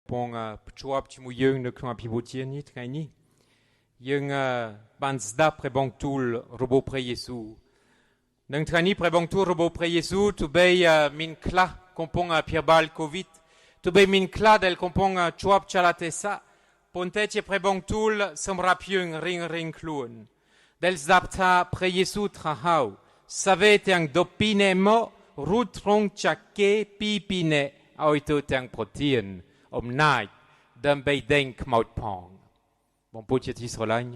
ពងភ្ជាប់ជាមួយយើងនៅក្នុងអភិវឌ្ឍនេះថ្ងៃនេះយើងបានស្ដាប់ព្រះបង្ទូលរបស់ព្រះយេស៊ូវនឹងថ្ងៃនេះព្រះបង្ទូលរបស់ព្រះយេស៊ូវទោះបីមានខ្លះកំពុងព្យាបាលកូវីដទោះបីមានខ្លះដែលកំពុងជាប់ចលនាសាប៉ុន្តែជាព្រះបង្ទូលសម្រាប់យើងរៀងខ្លួនដែលស្ដាប់ថាព្រះយេស៊ូវត្រាស់ហើយសាវេទាំងដប់ពីរនាក់មករូតត្រង់ចាគេពីរនាក់ឲ្យទៅទាំងប្រទានអំណាចដើម្បីដេញខ្មោចផងបងប្អូនជាទីស្រឡាញ់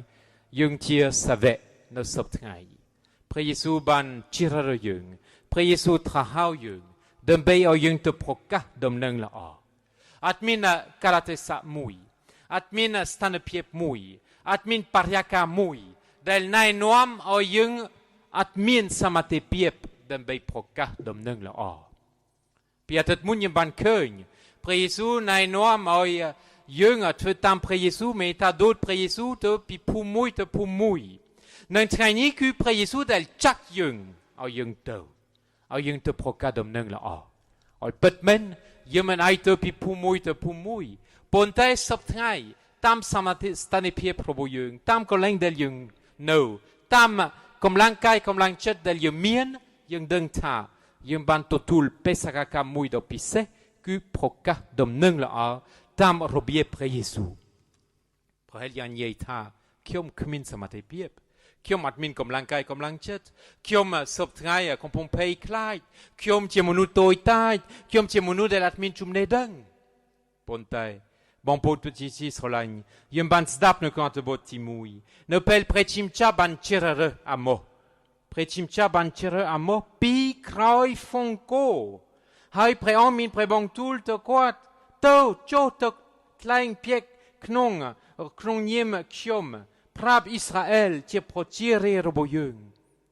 យើងជាសាវកនៅសប្តាហ៍ថ្ងៃព្រះយេស៊ូវបានជ្រើសរើសយើងព្រះយេស៊ូវត្រាស់ហៅយើងដើម្បីឲ្យយើងទៅប្រកាសដំណឹងល្អអត់មានកាលៈទេសៈមួយអត់មានស្ថានភាពមួយអត់មានបរិយាកាសមួយដែលណែនាំឲ្យយើងអត់មានសមត្ថភាពដើម្បីប្រកាសដំណឹងល្អពីអតីតមុនយើងបានឃើញព្រះយេស៊ូវណែនាំឲ្យយើងធ្វើតាមព្រះយេស៊ូវមេត្តាដូចព្រះយេស៊ូវទៅពីភូមិមួយទៅភូមិមួយនៅថ្ងៃនេះគឺព្រះយេស៊ូវដែលចាត់យើងឲ្យយើងទៅប្រកាសដំណឹងល្អឲ្យពិតមែនយើងមិនអាចទៅពីភូមិមួយទៅភូមិមួយប៉ុន្តែសប្តាហ៍ថ្ងៃតាមសមត្ថស្ថានភាពរបស់យើងតាមកន្លែងដែលយើងនៅតាមកម្លាំងកាយកម្លាំងចិត្តដែលយើងមានយើងដឹងថាយើងបានទទួលបេសកកម្មមួយដ៏ពិសេសគឺប្រកាសដំណឹងល្អតាមរបៀបព្រះយេស៊ូវប្រហែលយ៉ាងនិយាយថាខ្ញុំគ្មានសមត្ថភាពខ្ញុំអត់មានកម្លាំងកាយកម្លាំងចិត្តខ្ញុំសពថ្ងៃកំពុងភ័យខ្លាចខ្ញុំជាមនុស្សតូចតាចខ្ញុំជាមនុស្សដែលអត់មានចំណេះដឹងប៉ុន្តែបងប្អូនទូជីស៊ីស្រឡាញ់យើងបានស្ដាប់នៅក្នុងអត្ថបទទី1នៅពេលព្រះជាម្ចាស់បានជ្រើសរើសអាម៉ូសព្រះជាម្ចាស់បានជ្រើសរើសអាម៉ូសពីក្រោយហ្វុងកូហើយព្រះអង្គមានព្រះបង្ទូលទៅគាត់ទៅចុះទៅថ្លែងពាក្យក្នុងនាមខ្ញុំប្រាប់អ៊ីស្រាអែលជាប្រជារាស្ត្ររបស់យើង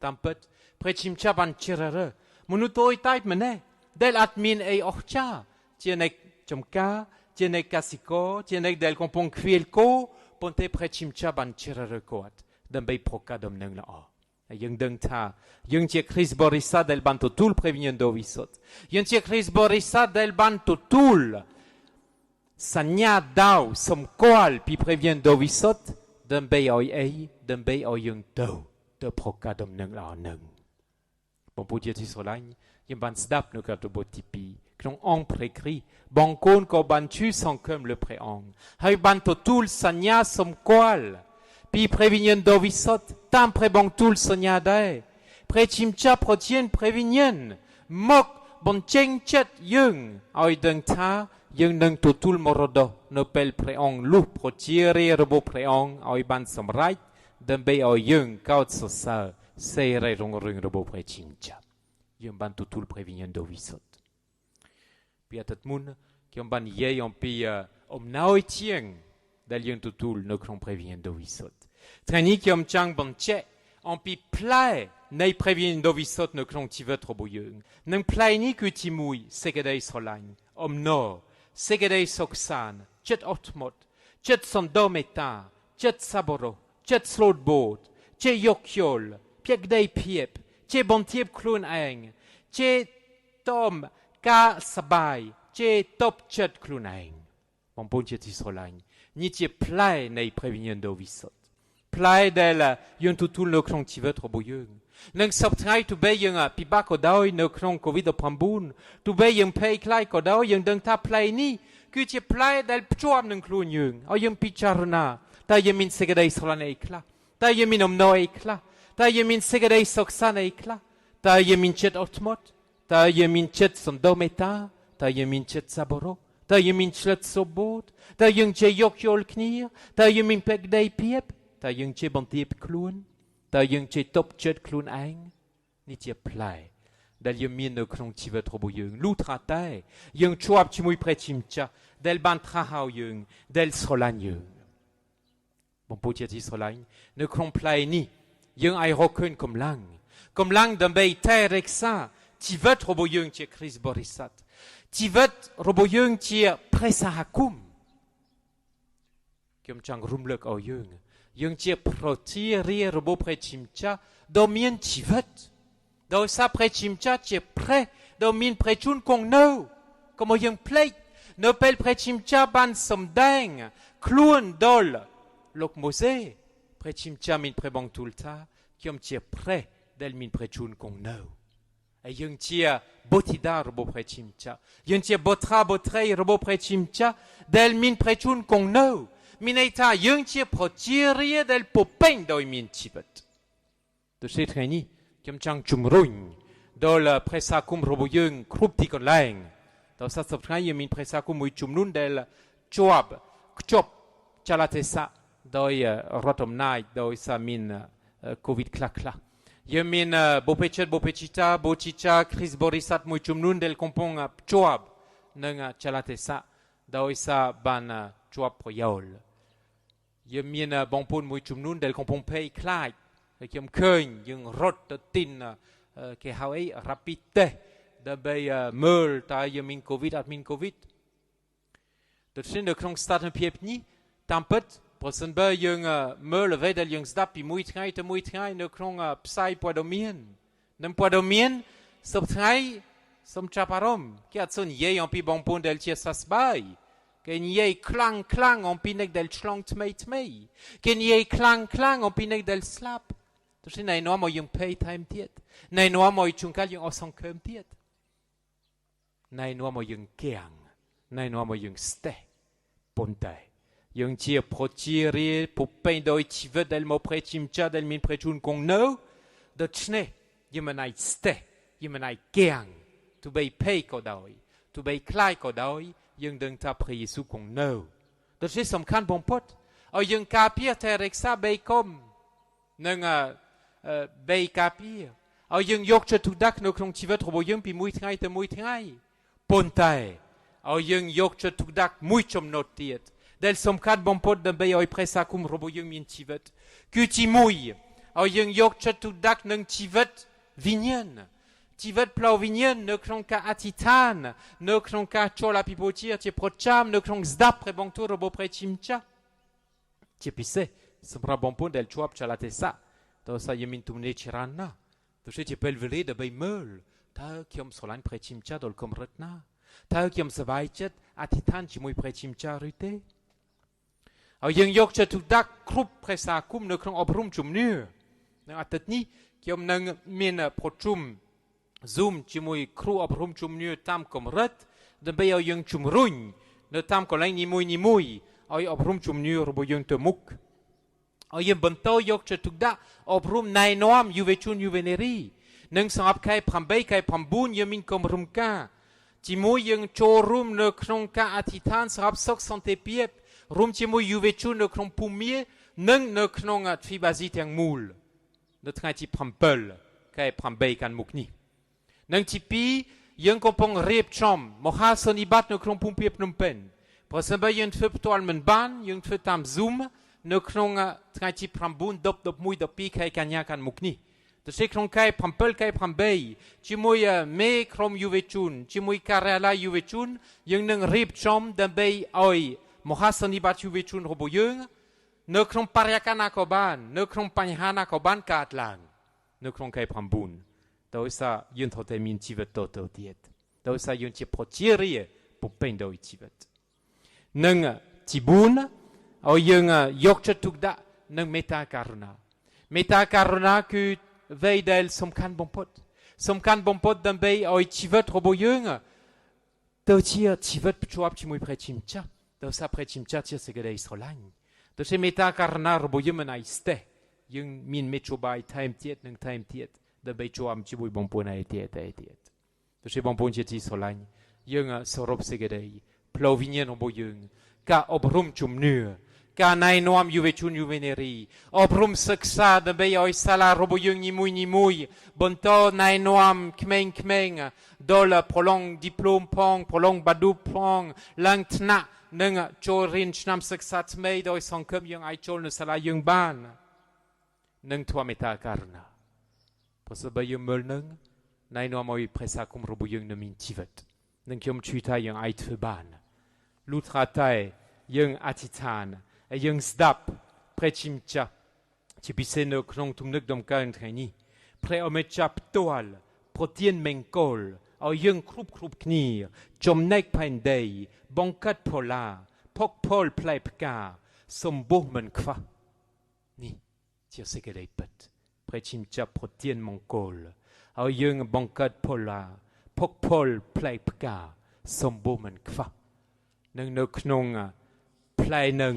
តាមពិតព្រះជាម្ចាស់បានជ្រើសរើសមនុស្សតូចតាចម្នាក់ដែលអត់មានអីអស្ចារ្យជាអ្នកចំការជាអ្នកកសិករជាអ្នកដែលកំពុងខ្វៀលគោប៉ុន្តែព្រះជាម្ចាស់បានជ្រើសរើសគាត់ដើម្បីប្រកាសដំណឹងល្អហើយយើងដឹងថាយើងជាគ្រីស្ទបរិស័ទដែលបានទទួលព្រះវិញ្ញាណដ៏វិសុទ្ធយើងជាគ្រីស្ទបរិស័ទដែលបានទទួលសញ្ញាដៅសម្គាល់ពីព្រះវិញ្ញាណដ៏វិសុទ្ធដើម្បីឲ្យអីដើម្បីឲ្យយើងទៅប្រកាសដំណឹងល្អនឹងបងប្អូនជាទីស្រឡាញ់យើងបានស្ដាប់នៅក្នុងអត្ថបទទី2ក្នុងអង្គព្រះគ្រីស្ទបងកូនក៏បានជឿសង្ឃឹមលើព្រះអង្គហើយបានទទួលសញ្ញាសម្គាល់ពីព្រះវិញ្ញាណដ៏វិសុទ្ធតាមព្រះបង្ទូលសញ្ញាដែរព្រះជាម្ចាស់ប្រទានព្រះវិញ្ញាណមកបញ្ចេញចិត្តយើងឲ្យដឹងថាយើងនឹងទទួលមរតកនៅពេលព្រះអង្គលុះប្រជារាស្ត្ររបស់ព្រះអង្គឲ្យបានសម្រេចដើម្បីឲ្យយើងកោតសរសើរសេរីរុងរឿងរបស់ព្រះជាម្ចាស់យើងបានទទួលព្រះវិញ្ញាណដ៏វិសុទ្ធពីអតីតមុនខ្ញុំបាននិយាយអំពីអំណោយជាងដែលយើងទទួលនៅក្នុងព្រះវិញ្ញាណដ៏វិសុទ្ធថ្ងៃនេះខ្ញុំចង់បញ្ជាក់អំពីផ្លែនៃព្រះវិញ្ញាណដ៏វិសុទ្ធនៅក្នុងជីវិតរបស់យើងនិងផ្លែនេះគឺទី1សេចក្តីស្រឡាញ់អំណរសេចក្តីសុខសាន្តចិត្តអត់ធ្មត់ចិត្តសន្តោសមេត្តាចិត្តសប្បុរសចិត្តស្លូតបូតចេះយកយល់ភក្តីភាពចេះបន្ទាបខ្លួនឯងចេះតមការសបាយចេះតបចិត្តខ្លួនឯងបងប្អូនជាទីស្រឡាញ់នេះជាផ្លែនៃព្រះវិញ្ញាណដ៏វិសុទ្ធផ្លែដែលយើងទទួលនៅក្នុងជីវិតរបស់យើងនឹងសប្តាហ៍ថ្ងៃទោះបីយើងពិបាកក៏ដោយនៅក្នុង COVID-19 ទោះបីយើងភ័យខ្លាចក៏ដោយយើងដឹងថាផ្លែនេះគឺជាផ្លែដែលភ្ជាប់នឹងខ្លួនយើងឲ្យយើងពិចារណាតើយើងមានសេចក្តីស្រឡាញ់អីខ្លះតើយើងមានអំណរអីខ្លះតើយើងមានសេចក្តីសុខសាន្តអីខ្លះតើយើងមានចិត្តអត់ធ្មត់តើយើងមានចិត្តសន្តោសមេត្តាតើយើងមានចិត្តសប្បុរសតើយើងមានចិត្តសុបូតតើយើងចេះយកយល់គ្នាតើយើងមានភក្តីភាពតើយើងចេះបន្ទាបខ្លួនតើយើងចេះទប់ចិត្តខ្លួនឯងនេះជាផ្លែដែលយើងមាននៅក្នុងជីវិតរបស់យើងលុះត្រាតែយើងជាប់ជាមួយព្រះជាម្ចាស់ដែលបានត្រាស់ហៅយើងដែលស្រឡាញ់យើងបងប្អូនជាទីស្រឡាញ់នៅក្នុងផ្លែនេះយើងអាចរកឃើញកម្លាំងដើម្បីថែរក្សាជីវិតរបស់យើងជាគ្រីស្ទបរិស័ទជីវិតរបស់យើងជាព្រះសហគមន៍ខ្ញុំចង់រំលឹកឲ្យយើងជាប្រជារាស្ត្ររបស់ព្រះជាម្ចាស់ដ៏មានជីវិតដោយសារព្រះជាម្ចាស់ជាព្រះដ៏មានព្រះជន្មគង់នៅកុំឲ្យយើងភ្លេច នៅពេលព្រះជាម្ចាស់បានសម្ដែងខ្លួនដល់លោកម៉ូសេព្រះជាម្ចាស់មានព្រះបន្ទូលថាខ្ញុំជាព្រះដែលមានព្រះជន្មគង់នៅហើយយើងជាបុត្រធីតារបស់ព្រះជាម្ចាស់យើងជាបុត្រាបុត្រីរបស់ព្រះជាម្ចាស់ដែលមានព្រះជន្មគង់នៅមានន័យថាយើងជាប្រជារាស្ត្រដែលពោពេញដោយមានជីវិតដូច្នេះថ្ងៃនេះខ្ញុំចង់ជំរុញដល់ព្រះសាគមរបស់យើងគ្រប់ទីកន្លែងដោយសារសប្តាហ៍យើងមានព្រះសាគមមួយចំនួនដែលជាប់ខ្ជាប់ចលនាទេសៈដោយរដ្ឋអំណាចដោយសារមានកូវីដខ្លះៗយើងមានបុព្វជិតបុព្វជិតាបុព្វជិតាគ្រីស្ទបរិស័ទមួយចំនួនដែលកំពុងជាប់នឹងចលនាទេសៈដោយសារបានជាប់ប្រយោលយើងមានបងប្អូនមួយចំនួនដែលកំពុងភ័យខ្លាចហើយខ្ញុំឃើញយើងរត់ទៅទីនគេហៅអី rapid test ដើម្បីមើលតើយើងមានកូវីដអត់មានកូវីដដូច្នេះនៅក្នុងស្ថានភាពនេះតាមពិតប្រសិនបើយើងមើលអ្វីដែលយើងស្ដាប់ពីមួយថ្ងៃទៅមួយថ្ងៃនៅក្នុងផ្សាយព័ត៌មាននឹងព័ត៌មានសប្តាហ៍សូមចាប់អារម្មណ៍គេអត់សូវនិយាយអំពីបងប្អូនដែលជាសះស្បើយគេនិយាយខ្លាំងអំពីអ្នកដែលឆ្លងថ្មីគេនិយាយខ្លាំងអំពីអ្នកដែលស្លាប់ដូច្នេះណែនាំមកយើងភ័យថែមទៀតណែនាំមកជួនកាលយើងអស់សង្ឃឹមទៀតណែនាំមកយើងគាំងណែនាំមកយើងស្ទះប៉ុន្តែយើងជាប្រជារាស្ត្រពុពេញដោយជីវិតដែលមកព្រះជាម្ចាស់ដែលមានព្រះជន្មគង់នៅដូច្នេះយើងមិនអាចស្ទះយើងមិនអាចគាំងទោះបីភ័យក៏ដោយទោះបីខ្លាចក៏ដោយយើងដឹងថាព្រះយេស៊ូវគង់នៅដូច្នេះសំខាន់បំផុតឲ្យយើងការពារតែរក្សាបីគុំនិងបីការពារឲ្យយើងយកចិត្តទុកដាក់នៅក្នុងជីវិតរបស់យើងពីមួយថ្ងៃទៅមួយថ្ងៃប៉ុន្តែឲ្យយើងយកចិត្តទុកដាក់មួយចំណុចទៀតដែលសំខាន់បំផុតដើម្បីឲ្យព្រះសាគមរបស់យើងមានជីវិតគឺទីមួយឲ្យយើងយកចិត្តទុកដាក់នឹងជីវិតវិញ្ញាណជីវិតផ្លូវវិញ្ញាណនៅក្នុងការអធិដ្ឋាននៅក្នុងការចូលអភិបូជាជាប្រចាំនៅក្នុងស្ដាប់ព្រះបន្ទូលរបស់ព្រះជាម្ចាស់ជាពិសេសសម្រាប់បងប្អូនដែលជាប់ចលនាទេសៈដោយសារយើងមានទំនេរច្រើនណាស់ដូច្នេះជាពេលវេលាដើម្បីមើលតើខ្ញុំស្រឡាញ់ព្រះជាម្ចាស់ដល់កម្រិតណាតើខ្ញុំសប្បាយចិត្តអធិដ្ឋានជាមួយព្រះជាម្ចាស់ឬទេហើយយើងយកចិត្តទុកដាក់គ្រប់ព្រះសាគមនៅក្នុងអប់រំជំនឿនៅអាទិត្យនេះខ្ញុំនឹងមានប្រជុំ Zoom ជាមួយគ្រូអប់រំជំនឿតាមកម្រិតដើម្បីឲ្យយើងជំរុញនៅតាមកន្លែងនីមួយៗឲ្យអប់រំជំនឿរបស់យើងទៅមុខឲ្យយើងបន្តយកចិត្តទុកដាក់អប់រំណែនាំយុវជនយុវនារីនិងសម្រាប់ខែ8ខែ9យើងមានគម្រោងការជាមួយយើងចូលរួមនៅក្នុងការអធិដ្ឋានសម្រាប់សុខសន្តិភាពរួមជាមួយយុវជននៅក្នុងភូមិនិងនៅក្នុងទ្វីបអាស៊ីទាំងមូលនៅថ្ងៃទី7ខែ8កាន់មុខនេះនិងទី2យើងកំពុងរៀបចំមហាសន្និបាតនៅក្នុងភូមិភាគភ្នំពេញប្រសិនបើយើងធ្វើផ្ទាល់មិនបានយើងធ្វើតាម Zoom នៅក្នុងថ្ងៃទី9 10 11 12ខែកញ្ញាកាន់មុខនេះដូច្នេះក្នុងខែ7ខែ8ជាមួយមេក្រុមយុវជនជាមួយការិយាល័យយុវជនយើងនឹងរៀបចំដើម្បីឲ្យមហាសន្និបាតយុវជនរបស់យើងនៅក្នុងបរិយាកាសណាក៏បាននៅក្នុងបញ្ហាណាក៏បានកើតឡើងនៅក្នុងខែ9ដោយសារយើងត្រូវតែមានជីវិតតទៅទៀតដោយសារយើងជាប្រជារាស្ត្រពុពេញដោយជីវិតនិងទី4ឲ្យយើងយកចិត្តទុកដាក់នឹងមេត្តាករុណាមេត្តាករុណាគឺអ្វីដែលសំខាន់បំផុតដើម្បីឲ្យជីវិតរបស់យើងទៅជាជីវិតភ្ជាប់ជាមួយព្រះជាម្ចាស់ដោយសារព្រះជាម្ចាស់ជាសេចក្តីស្រឡាញ់ដូច្នេះមេត្តាករុណារបស់យើងមិនអាចស្ទះយើងមានមេត្តាបាយថែមទៀតនិងថែមទៀតដើម្បីជួបជាមួយបងប្អូនឯទៀតដូច្នេះបងប្អូនជាទីស្រឡាញ់យើងសរុបសេចក្តីផ្លូវវិញ្ញាណរបស់យើងការអប់រំជំនឿការណែនាំយុវជនយុវនារីអប់រំសិក្សាដើម្បីឲ្យសាលារបស់យើងនីមួយបន្តណែនាំក្មេងៗដល់ប្រឡងឌីប្លូមផងប្រឡងបាឌូផងឡើងថ្នាក់និងចូលរៀនឆ្នាំសិក្សាថ្មីដោយសង្ឃឹមយើងអាចចូលនៅសាលាយើងបាននឹងធ្វើមេត្តាករុណាព្រោះបើយើងមើលនឹងណែនាំឲ្យព្រះសាគមរបស់យើងនឹងមានជីវិតនឹងខ្ញុំជឿថាយើងអាចធ្វើបានលុះត្រាតែយើងអធិដ្ឋានហើយយើងស្ដាប់ព្រះជាម្ចាស់ជាពិសេសនៅក្នុងទំនុកដំកើងថ្ងៃនេះព្រះអម្ចាស់ផ្ទាល់ប្រទានមង្គល เอายังครุบครุบคนีจมเนกภายในบังคัดพลาพกพอลเพลปกาสมบูรณ์มันควะนี่เจ้าเสกได้เปิดพระชิมจับพอเตียนมงกลเอายังบังคัดพลาพกพอลเพลปกาสมบูรณ์มันควะนึงนึกนงเพลย์นึง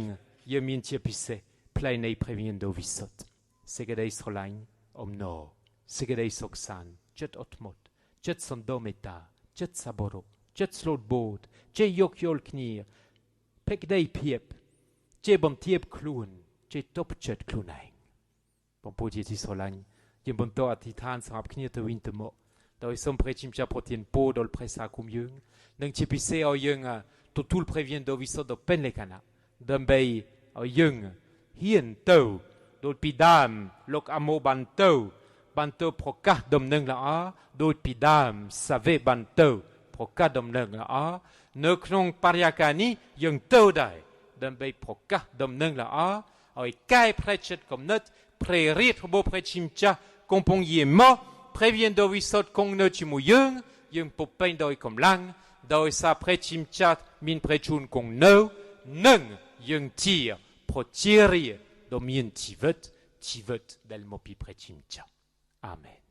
ยามินเชียพิเศษเพลย์ในพระวิญญาณโดวิสต์เสกได้สลายอมโนเสกได้สกสารจัดอดหมดจัดสันโดเมตาจัดซาบโรจัดสโลดโบดเจยกโยลคนีเพกได้เพียบเจบันเทียบคลูนเจตบจัดคลูนเองผมพูดที่สลายยังบนโต๊ะอธิษฐานสำหรับคนีตวินเตโมโดยสมพระชิมจะโปรตีนโปดอลเพรสาคุมยึงนึงชิพิเศษเอายึงtout le prévient de viso de pen les cana d'un bay au yung hien tau dot pidam lok amo banto proka dom neng la a dot pidam save banto proka dom neng la a ne knong pariakani yung tau dai d'un bay proka dom neng la a au kai prechet comme not prerit bo prechimcha compong yema prévient de viso kong no chimu yung popain doi comme langโดยซาเพรชิมจัดมินเพรชุนคงเนนึงยังทีโปรเจรีโดมินชีวิตเดลโมปีเพรชิมจัดอาเมน